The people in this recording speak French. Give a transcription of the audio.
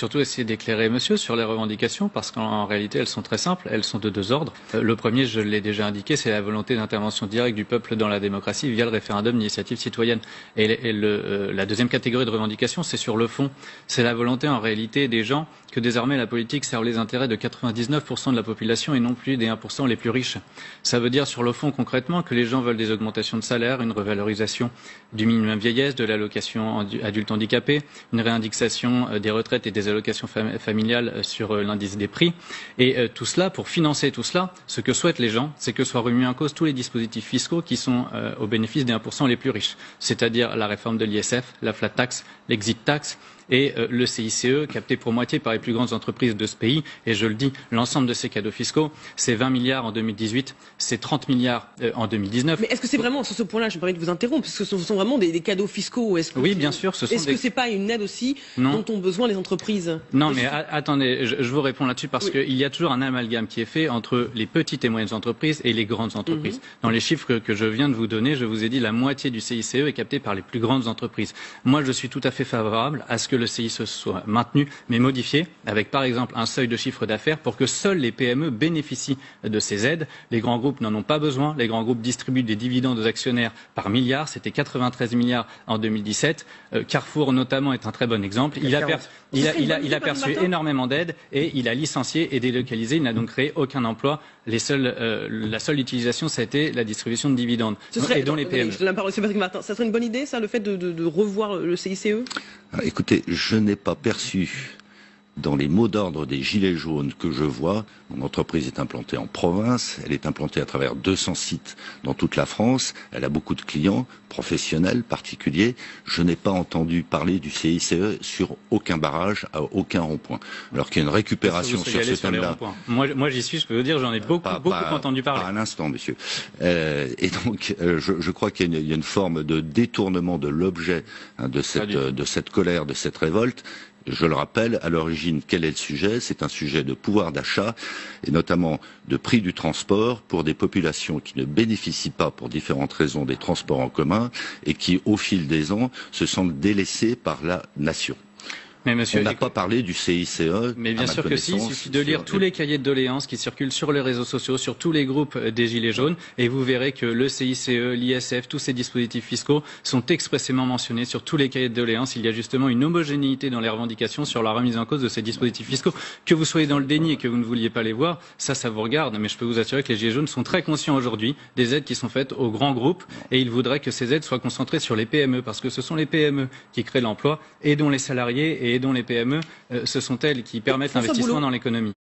surtout essayer d'éclairer monsieur sur les revendications parce qu'en réalité elles sont très simples, elles sont de deux ordres. Le premier, je l'ai déjà indiqué, c'est la volonté d'intervention directe du peuple dans la démocratie via le référendum d'initiative citoyenne. La deuxième catégorie de revendications, c'est sur le fond. C'est la volonté en réalité des gens que désormais la politique serve les intérêts de 99% de la population et non plus des 1% les plus riches. Ça veut dire sur le fond concrètement que les gens veulent des augmentations de salaire, une revalorisation du minimum vieillesse, de l'allocation adulte handicapé, une réindexation des retraites et des allocations familiales sur l'indice des prix. Et tout cela, pour financer tout cela, ce que souhaitent les gens, c'est que soient remis en cause tous les dispositifs fiscaux qui sont au bénéfice des 1% les plus riches, c'est-à-dire la réforme de l'ISF, la flat tax, l'exit tax et le CICE, capté pour moitié par les plus grandes entreprises de ce pays. Et je le dis, l'ensemble de ces cadeaux fiscaux, c'est 20 milliards en 2018, c'est 30 milliards en 2019. Mais est-ce que c'est vraiment, sur ce point-là, je me permets de vous interrompre, parce que ce sont vraiment des cadeaux fiscaux? Oui, bien sûr. Est-ce que c'est pas une aide aussi dont ont besoin les entreprises? Non, mais attendez, je vous réponds là-dessus parce qu'il y a toujours un amalgame qui est fait entre les petites et moyennes entreprises et les grandes entreprises. Dans les chiffres que je viens de vous donner, je vous ai dit la moitié du CICE est capté par les plus grandes entreprises. Moi, je suis tout à fait favorable à ce que le CICE soit maintenu, mais modifié, avec par exemple un seuil de chiffre d'affaires pour que seuls les PME bénéficient de ces aides. Les grands groupes n'en ont pas besoin. Les grands groupes distribuent des dividendes aux actionnaires par milliards. C'était 93 milliards en 2017. Carrefour, notamment, est un très bon exemple. Il a perçu énormément d'aides et il a licencié et délocalisé. Il n'a donc créé aucun emploi. La seule utilisation, ça a été la distribution de dividendes. Et dont les PME. Ça serait une bonne idée, ça, le fait de revoir le CICE? Alors, écoutez, je n'ai pas perçu dans les mots d'ordre des gilets jaunes que je vois, mon entreprise est implantée en province, elle est implantée à travers 200 sites dans toute la France, elle a beaucoup de clients, professionnels, particuliers. Je n'ai pas entendu parler du CICE sur aucun barrage, à aucun rond-point. Alors qu'il y a une récupération sur ce thème-là. Moi j'y suis, je peux vous dire, j'en ai beaucoup entendu parler. Pas à l'instant, monsieur. Et donc, je crois qu'il y a une forme de détournement de l'objet de cette colère, de cette révolte. Je le rappelle, à l'origine, quel est le sujet? C'est un sujet de pouvoir d'achat et notamment de prix du transport pour des populations qui ne bénéficient pas, pour différentes raisons, des transports en commun et qui, au fil des ans, se sentent délaissés par la nation. Mais monsieur, on n'a pas parlé du CICE. Mais bien sûr que si, il suffit de lire tous les cahiers de doléances qui circulent sur les réseaux sociaux, sur tous les groupes des Gilets jaunes, et vous verrez que le CICE, l'ISF, tous ces dispositifs fiscaux sont expressément mentionnés sur tous les cahiers de doléances. Il y a justement une homogénéité dans les revendications sur la remise en cause de ces dispositifs fiscaux. Que vous soyez dans le déni et que vous ne vouliez pas les voir, ça vous regarde, mais je peux vous assurer que les Gilets jaunes sont très conscients aujourd'hui des aides qui sont faites aux grands groupes, et ils voudraient que ces aides soient concentrées sur les PME, parce que ce sont les PME qui créent l'emploi, et dont les salariés et dont les PME, ce sont elles qui permettent l'investissement dans l'économie.